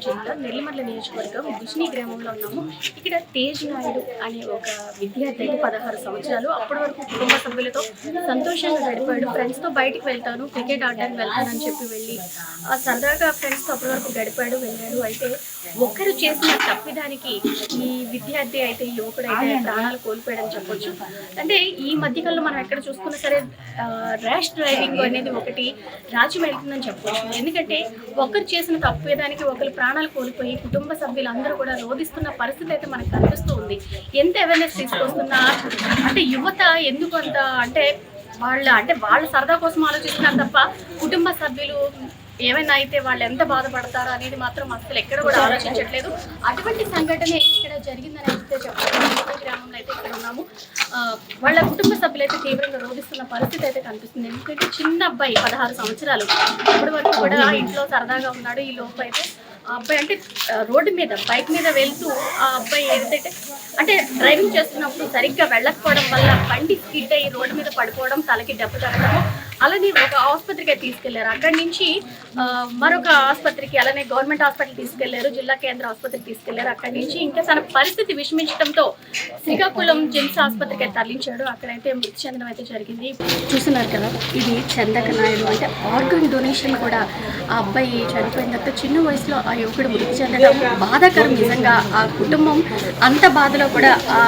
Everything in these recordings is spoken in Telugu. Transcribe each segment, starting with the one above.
జిల్లా నెల్లిమర్ల నియోజకవర్గం బిష్ని గ్రామంలో ఉన్నాము. ఇక్కడ తేజ్ నాయుడు అనే ఒక విద్యార్థి 16 సంవత్సరాలు. అప్పటి వరకు కుటుంబ సభ్యులతో సంతోషంగా గడిపాడు. ఫ్రెండ్స్తో బయటికి వెళ్తాను, క్రికెట్ ఆడడానికి వెళ్తానని చెప్పి వెళ్ళి సరదాగా ఫ్రెండ్స్తో అప్పటి వరకు గడిపాడు, వెళ్ళాడు. అయితే ఒక్కరు చేసిన తప్పిదానికి ఈ విద్యార్థి అయితే యువకుడు అయితే ప్రాణాలు కోల్పోయాడని చెప్పొచ్చు. అంటే ఈ మధ్యకాలంలో మనం ఎక్కడ చూసుకున్నా సరే ర్యాష్ డ్రైవింగ్ అనేది ఒకటి రాజ్యం వెళ్తుందని చెప్పొచ్చు. ఎందుకంటే ఒకరు చేసిన తప్పేదానికి ఒకరు ప్రాణాలు కోల్పోయి కుటుంబ సభ్యులందరూ కూడా రోధిస్తున్న పరిస్థితి అయితే మనకు కనిపిస్తూ ఉంది. ఎంత అవేర్నెస్ తీసుకొస్తున్నా అంటే యువత ఎందుకు అంత అంటే వాళ్ళ సరదా కోసం ఆలోచిస్తున్నారు తప్ప కుటుంబ సభ్యులు ఏమైనా అయితే వాళ్ళు ఎంత బాధపడతారో అనేది మాత్రం అసలు ఎక్కడ కూడా ఆలోచించట్లేదు. అటువంటి సంఘటన ఇక్కడ జరిగిందని అయితే చెప్పాలి. గ్రామంలో అయితే ఇక్కడ ఉన్నాము. వాళ్ళ కుటుంబ సభ్యులు అయితే తీవ్రంగా రోధిస్తున్న పరిస్థితి అయితే కనిపిస్తుంది. ఎందుకంటే చిన్న అబ్బాయి 16 సంవత్సరాలు ఇప్పటి వరకు కూడా ఇంట్లో సరదాగా ఉన్నాడు. ఈ లోపు అయితే ఆ అబ్బాయి అంటే రోడ్డు మీద బైక్ మీద వెళ్తూ ఆ అబ్బాయి ఏంటంటే అంటే డ్రైవింగ్ చేస్తున్నప్పుడు సరిగ్గా వెళ్ళకపోవడం వల్ల బండి స్కిడ్ అయ్యి రోడ్డు మీద పడిపోవడం, తలకి దెబ్బ తగ్గడము. అలానే ఒక ఆసుపత్రికి తీసుకెళ్లారు. అక్కడి నుంచి మరొక ఆసుపత్రికి అలానే గవర్నమెంట్ హాస్పిటల్ తీసుకెళ్లారు, జిల్లా కేంద్ర ఆసుపత్రికి తీసుకెళ్లారు. అక్కడి నుంచి ఇంకా తన పరిస్థితి విషమించడంతో శ్రీకాకుళం జిమ్స్ ఆసుపత్రికి తరలించాడు. అక్కడైతే మృతి చెందడం అయితే జరిగింది. చూస్తున్నారు కదా, ఇది చందక నాయుడు. అంటే ఆర్గన్ డొనేషన్ కూడా ఆ అబ్బాయి చనిపోయిన తర్వాత చిన్న వయసులో ఆ యువకుడు మృతి చెందడం బాధాకరం. నిజంగా ఆ కుటుంబం అంత బాధలో కూడా ఆ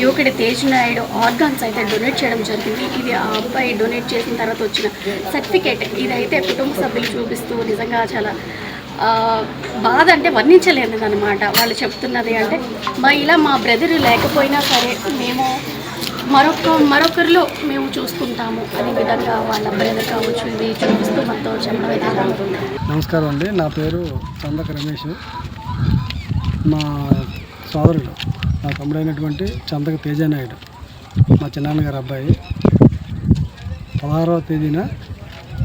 యువకుడి తేజ్ నాయుడు ఆర్గాన్స్ అయితే డొనేట్ చేయడం జరిగింది. ఇది ఆ అబ్బాయి డొనేట్ చేసిన తర్వాత వచ్చిన సర్టిఫికేట్. ఇదైతే కుటుంబ సభ్యులు చూపిస్తూ నిజంగా చాలా బాధ అంటే వర్ణించలేనిది అనమాట. వాళ్ళు చెప్తున్నది అంటే మా బ్రదర్ లేకపోయినా సరే మేము మరొకరిలో మేము చూసుకుంటాము అనే విధంగా వాళ్ళ బ్రదర్ కావచ్చు ఇది చూపిస్తూ మనతో చెప్పడం అయితే జరుగుతుంది. నమస్కారం అండి, నా పేరు చందక రమేష్. మా సోదరుడు నా తమ్ముడైనటువంటి చందక తేజ నాయుడు మా చిన్నాన్నగారు అబ్బాయి 16వ తేదీన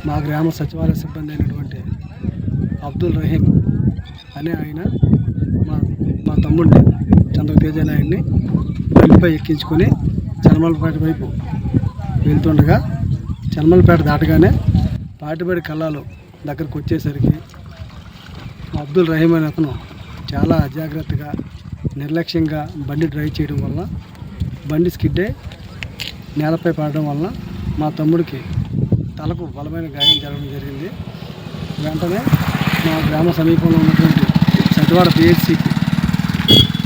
మా గ్రామ సచివాలయ సిబ్బంది అయినటువంటి అబ్దుల్ రహీం అనే ఆయన మా తమ్ముడిని చందక తేజ నాయుడిని బండిపై ఎక్కించుకొని చనమలపేట వైపు వెళ్తుండగా చనమలపేట దాటగానే పాటిబడి కల్లాలు దగ్గరకు వచ్చేసరికి అబ్దుల్ రహీం అనే అతను చాలా అజాగ్రత్తగా నిర్లక్ష్యంగా బండి డ్రైవ్ చేయడం వల్ల బండి స్కిడ్డే నేలపై పడడం వల్ల మా తమ్ముడికి తలకు బలమైన గాయం జరగడం జరిగింది. వెంటనే మా గ్రామ సమీపంలో ఉన్నటువంటి సతివాడ పిహెచ్సికి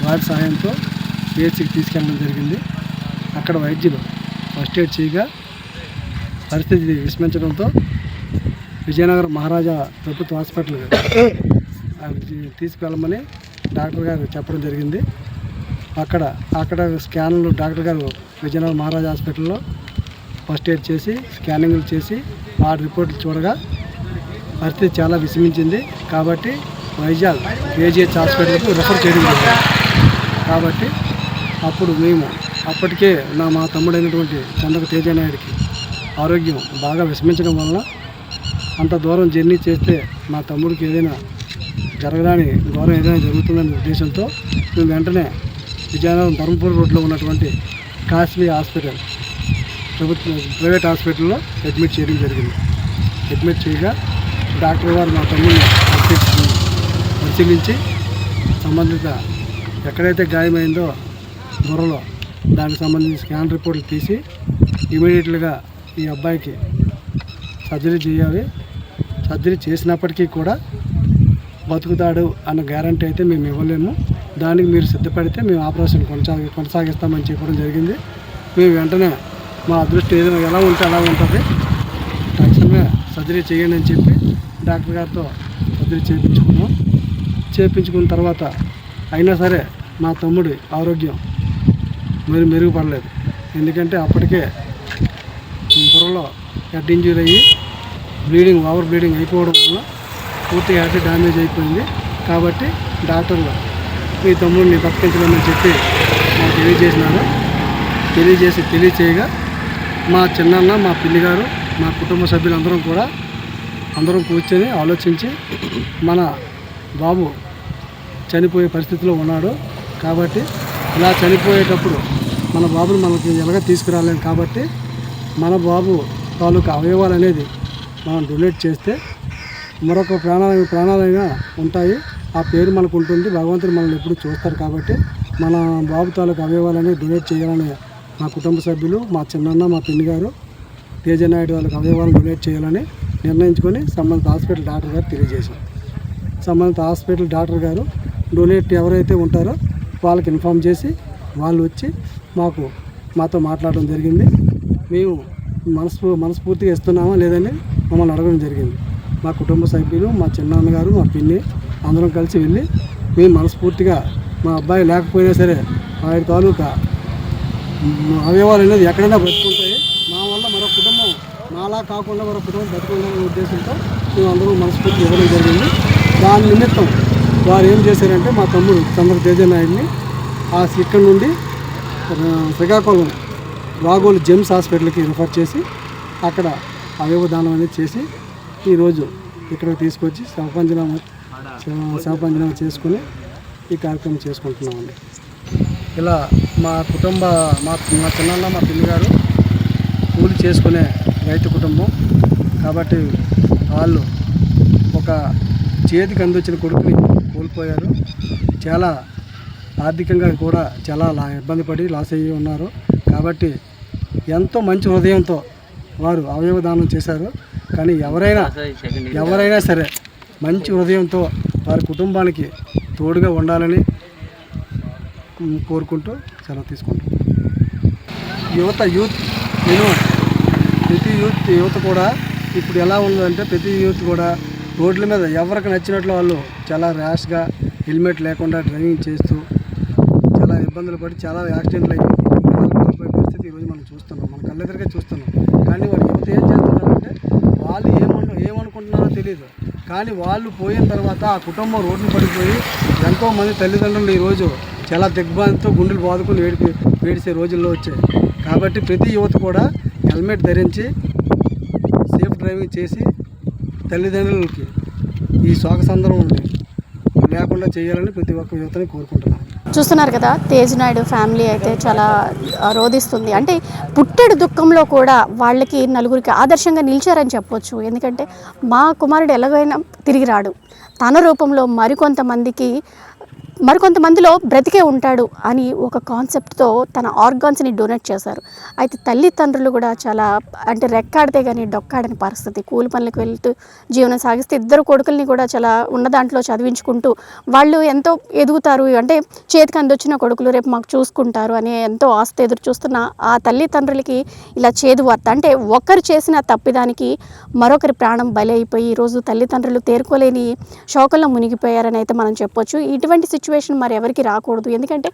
వారి సహాయంతో పిహెచ్సికి తీసుకెళ్ళడం జరిగింది. అక్కడ వైద్యులు ఫస్ట్ ఎయిడ్ చేయగా పరిస్థితి విస్మరించడంతో విజయనగరం మహారాజా ప్రభుత్వ హాస్పిటల్ తీసుకువెళ్ళమని డాక్టర్ గారు చెప్పడం జరిగింది. అక్కడ స్కాన్లు డాక్టర్ గారు విజయనగరం మహారాజా హాస్పిటల్లో ఫస్ట్ ఎయిడ్ చేసి స్కానింగ్లు చేసి వాటి రిపోర్ట్లు చూడగా పరిస్థితి చాలా విషమించింది. కాబట్టి వైజాగ్ కేజీహెచ్ హాస్పిటల్కు రెఫర్ చేయడం జరిగింది. కాబట్టి అప్పుడు మేము అప్పటికే మా తమ్ముడైనటువంటి చందక తేజ నాయుడికి ఆరోగ్యం బాగా విషమించడం వల్ల అంత దూరం జర్నీ చేస్తే మా తమ్ముడికి ఏదైనా జరగడానికి ఘోరం ఏదైనా జరుగుతుందనే ఉద్దేశంతో మేము వెంటనే విజయనగరం ధర్మపురం రోడ్లో ఉన్నటువంటి కాస్ట్లీ హాస్పిటల్ ప్రైవేట్ హాస్పిటల్లో అడ్మిట్ చేయడం జరిగింది. అడ్మిట్ చేయగా డాక్టర్ గారు మా తమ్ముడిని పరిశీలించి సంబంధిత ఎక్కడైతే గాయమైందో బుర్రలో దానికి సంబంధించి స్కాన్ రిపోర్ట్లు తీసి ఇమీడియట్గా ఈ అబ్బాయికి సర్జరీ చేయాలి. సర్జరీ చేసినప్పటికీ కూడా బతుకుతాడు అన్న గ్యారంటీ అయితే మేము ఇవ్వలేము. దానికి మీరు సిద్ధపడితే మేము ఆపరేషన్ కొనసాగిస్తామని చెప్పడం జరిగింది. మేము వెంటనే మా అదృష్టం ఏదైనా ఎలా ఉంటే అలా ఉంటుంది, తక్షణమే సర్జరీ చేయండి అని చెప్పి డాక్టర్ గారితో సర్జరీ చేయించుకున్న తర్వాత అయినా సరే మా తమ్ముడి ఆరోగ్యం మెరుగుపడలేదు. ఎందుకంటే అప్పటికే బుర్రలో హెడ్ ఇంజ్యూరీ అయ్యి ఓవర్ బ్లీడింగ్ అయిపోవడం వల్ల పూర్తిగా హెడ్ డ్యామేజ్ అయిపోయింది. కాబట్టి డాక్టర్లు మీ తమ్ముడిని బతికించలేమని చెప్పి మాకు తెలియజేయగా మా చిన్నాన్న, మా పిల్లిగారు, మా కుటుంబ సభ్యులందరం కూడా అందరం కూర్చొని ఆలోచించి మన బాబు చనిపోయే పరిస్థితిలో ఉన్నాడు. కాబట్టి ఇలా చనిపోయేటప్పుడు మన బాబుని మనకి ఎలాగ తీసుకురాలేము. కాబట్టి మన బాబు తాలూకు అవయవాలు అనేది మనం డొనేట్ చేస్తే మరొక ప్రాణాలైనా ఉంటాయి. ఆ పేరు మనకు ఉంటుంది. భగవంతుడు మనల్ని ఎప్పుడు చూస్తారు కాబట్టి మన బాబు తాలూకు అవయవాలని డొనేట్ చేయాలని మా కుటుంబ సభ్యులు, మా చిన్నన్న, మా పిన్ని గారు తేజ నాయుడు వాళ్ళకి అవయవాలను డొనేట్ చేయాలని నిర్ణయించుకొని సంబంధిత హాస్పిటల్ డాక్టర్ గారు తెలియజేశారు. సంబంధిత హాస్పిటల్ డాక్టర్ గారు డొనేట్ ఎవరైతే ఉంటారో వాళ్ళకి ఇన్ఫామ్ చేసి వాళ్ళు వచ్చి మాతో మాట్లాడడం జరిగింది. మేము మనస్ఫూర్తిగా ఇస్తున్నామా లేదని మమ్మల్ని అడగడం జరిగింది. మా కుటుంబ సభ్యులు, మా చిన్నాన్నగారు, మా పిన్ని అందరం కలిసి వెళ్ళి మేము మనస్ఫూర్తిగా మా అబ్బాయి లేకపోయినా సరే వారి తాలూకా అవయవాలు అనేది ఎక్కడైనా బ్రతుకుంటాయి, మా వల్ల మరో కుటుంబం నాలా కాకుండా మరో కుటుంబం బ్రతుకుండాలనే ఉద్దేశంతో మేము అందరూ మనస్ఫూర్తిగా ఇవ్వడం జరిగింది. దాని నిమిత్తం వారు ఏం చేశారంటే మా తమ్ముడు చంద్ర తేజ నాయుడిని ఇక్కడ నుండి శ్రీకాకుళం రాఘోలు జెమ్స్ హాస్పిటల్కి రిఫర్ చేసి అక్కడ అవయవ దానం అనేది చేసి ఈరోజు ఇక్కడికి తీసుకొచ్చి శవపంచనామా చేసుకుని ఈ కార్యక్రమం చేసుకుంటున్నామండి. ఇలా మా చిన్నన్న, మా పిన్ని గారు కూలి చేసుకునే రైతు కుటుంబం కాబట్టి వాళ్ళు ఒక చేతికి అందొచ్చిన కొడుకుని కోల్పోయారు. చాలా ఆర్థికంగా కూడా చాలా ఇబ్బంది పడి లాస్ అయ్యి ఉన్నారు. కాబట్టి ఎంతో మంచి హృదయంతో వారు అవయవ దానం చేశారు. కానీ ఎవరైనా సరే మంచి హృదయంతో వారి కుటుంబానికి తోడుగా ఉండాలని కోరుకుంటూ సెలవు తీసుకుంటాం. ప్రతి యువత కూడా ఇప్పుడు ఎలా ఉందంటే ప్రతి యూత్ కూడా రోడ్ల మీద ఎవరికి నచ్చినట్లు వాళ్ళు చాలా ర్యాష్గా హెల్మెట్ లేకుండా డ్రైవింగ్ చేస్తూ చాలా ఇబ్బందులు పడి చాలా యాక్సిడెంట్లు అయ్యి కోల్పోయే పరిస్థితి ఈరోజు మనం చూస్తున్నాం, మన కళ్ళెదురుగా చూస్తున్నాం. కానీ వాళ్ళు యువత ఏం చేస్తున్నారంటే వాళ్ళు ఏమనుకుంటున్నారో తెలియదు. కానీ వాళ్ళు పోయిన తర్వాత ఆ కుటుంబం రోడ్డును పడిపోయి ఎంతోమంది తల్లిదండ్రులు ఈరోజు చాలా దిగ్భ్రాంతితో గుండెలు బాదుకుని ఏడిసే రోజుల్లో వచ్చాయి. కాబట్టి ప్రతి యువత కూడా హెల్మెట్ ధరించి సేఫ్ డ్రైవింగ్ చేసి తల్లిదండ్రులకి ఈ శోకసందర్భం లేకుండా చేయాలని ప్రతి ఒక్క యువతని కోరుకుంటున్నాను. చూస్తున్నారు కదా, తేజ్ నాయుడు ఫ్యామిలీ అయితే చాలా రోధిస్తుంది. అంటే పుట్టెడు దుఃఖంలో కూడా వాళ్ళకి నలుగురికి ఆదర్శంగా నిలిచారని చెప్పొచ్చు. ఎందుకంటే మా కుమారుడు ఎలాగైనా తిరిగి రాడు, తన రూపంలో మరికొంతమందిలో బ్రతికే ఉంటాడు అని ఒక కాన్సెప్ట్తో తన ఆర్గాన్స్ని డొనేట్ చేశారు. అయితే తల్లిదండ్రులు కూడా చాలా అంటే రెక్కాడితే కానీ డొక్కాడని పరిస్థితి. కూలి పనులకు వెళ్తూ జీవనం సాగిస్తే ఇద్దరు కొడుకుల్ని కూడా చాలా ఉన్న దాంట్లో చదివించుకుంటూ వాళ్ళు ఎంతో ఎదుగుతారు. అంటే చేతికి అందొచ్చిన కొడుకులు రేపు మాకు చూసుకుంటారు అని ఎంతో ఆస్తి ఎదురు చూస్తున్న ఆ తల్లిదండ్రులకి ఇలా చేదు వార్త. అంటే ఒకరు చేసిన తప్పిదానికి మరొకరి ప్రాణం బలి అయిపోయి ఈరోజు తల్లిదండ్రులు తేరుకోలేని శోకంలో మునిగిపోయారని అయితే మనం చెప్పొచ్చు. ఇటువంటి సిచ్యువేషన్ మరి ఎవరికి రాకూడదు. ఎందుకంటే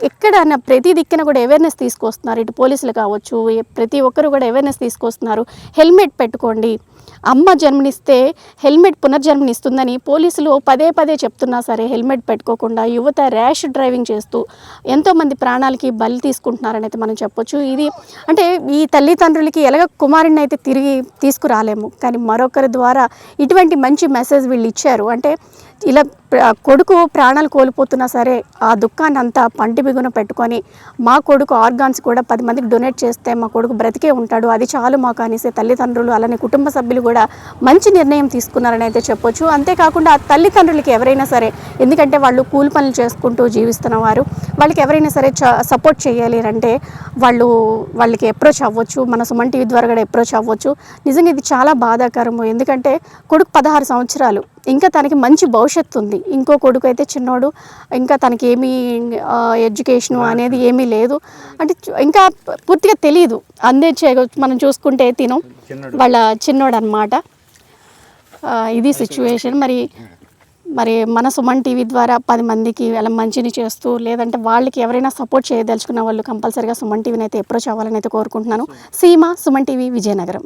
ఎక్కడన్నా ప్రతి దిక్కున కూడా అవేర్నెస్ తీసుకొస్తున్నారు. ఇటు పోలీసులు కావచ్చు, ప్రతి ఒక్కరు కూడా అవేర్నెస్ తీసుకొస్తున్నారు. హెల్మెట్ పెట్టుకోండి, అమ్మ జన్మనిస్తే హెల్మెట్ పునర్జన్మనిస్తుందని పోలీసులు పదే చెప్తున్నా సరే హెల్మెట్ పెట్టుకోకుండా యువత ర్యాష్ డ్రైవింగ్ చేస్తూ ఎంతోమంది ప్రాణాలకి బలి తీసుకుంటున్నారని అయితే మనం చెప్పొచ్చు. ఇది అంటే ఈ తల్లిదండ్రులకి ఎలాగ కుమారుడిని అయితే తిరిగి తీసుకురాలేము, కానీ మరొకరి ద్వారా ఇటువంటి మంచి మెసేజ్ వీళ్ళు ఇచ్చారు. అంటే ఇలా కొడుకు ప్రాణాలు కోల్పోతున్నా సరే ఆ దుఃఖాన్ని అంతా పంటి బిగున పెట్టుకొని మా కొడుకు ఆర్గాన్స్ కూడా 10 మందికి డొనేట్ చేస్తే మా కొడుకు బ్రతికే ఉంటాడు, అది చాలు మాకు అనేసి తల్లిదండ్రులు అలానే కుటుంబ సభ్యులు కూడా మంచి నిర్ణయం తీసుకున్నారని అయితే చెప్పొచ్చు. అంతేకాకుండా తల్లిదండ్రులకి ఎవరైనా సరే, ఎందుకంటే వాళ్ళు కూలి పనులు చేసుకుంటూ జీవిస్తున్నవారు, వాళ్ళకి ఎవరైనా సరే సపోర్ట్ చేయాలి అంటే వాళ్ళకి అప్రోచ్ అవ్వచ్చు, మన సుమన్ టీవీ ద్వారా కూడా అప్రోచ్ అవ్వచ్చు. నిజంగా ఇది చాలా బాధాకరము. ఎందుకంటే కొడుకు 16 సంవత్సరాలు, ఇంకా తనకి మంచి భవిష్యత్తు ఉంది. ఇంకో కొడుకు అయితే చిన్నోడు, ఇంకా తనకి ఏమీ ఎడ్యుకేషను అనేది ఏమీ లేదు, అంటే ఇంకా పూర్తిగా తెలియదు. మనం చూసుకుంటే వాళ్ళ చిన్నోడు అన్నమాట. ఇది సిచ్యువేషన్. మరి మన సుమన్ టీవీ ద్వారా 10 మందికి అలా మంచిని చేస్తూ, లేదంటే వాళ్ళకి ఎవరైనా సపోర్ట్ చేయదలుచుకున్న వాళ్ళు కంపల్సరీగా సుమన్ టీవీని అయితే అప్రోచ్ అవ్వాలని అయితే కోరుకుంటున్నాను. సీమ, సుమన్ టీవీ, విజయనగరం.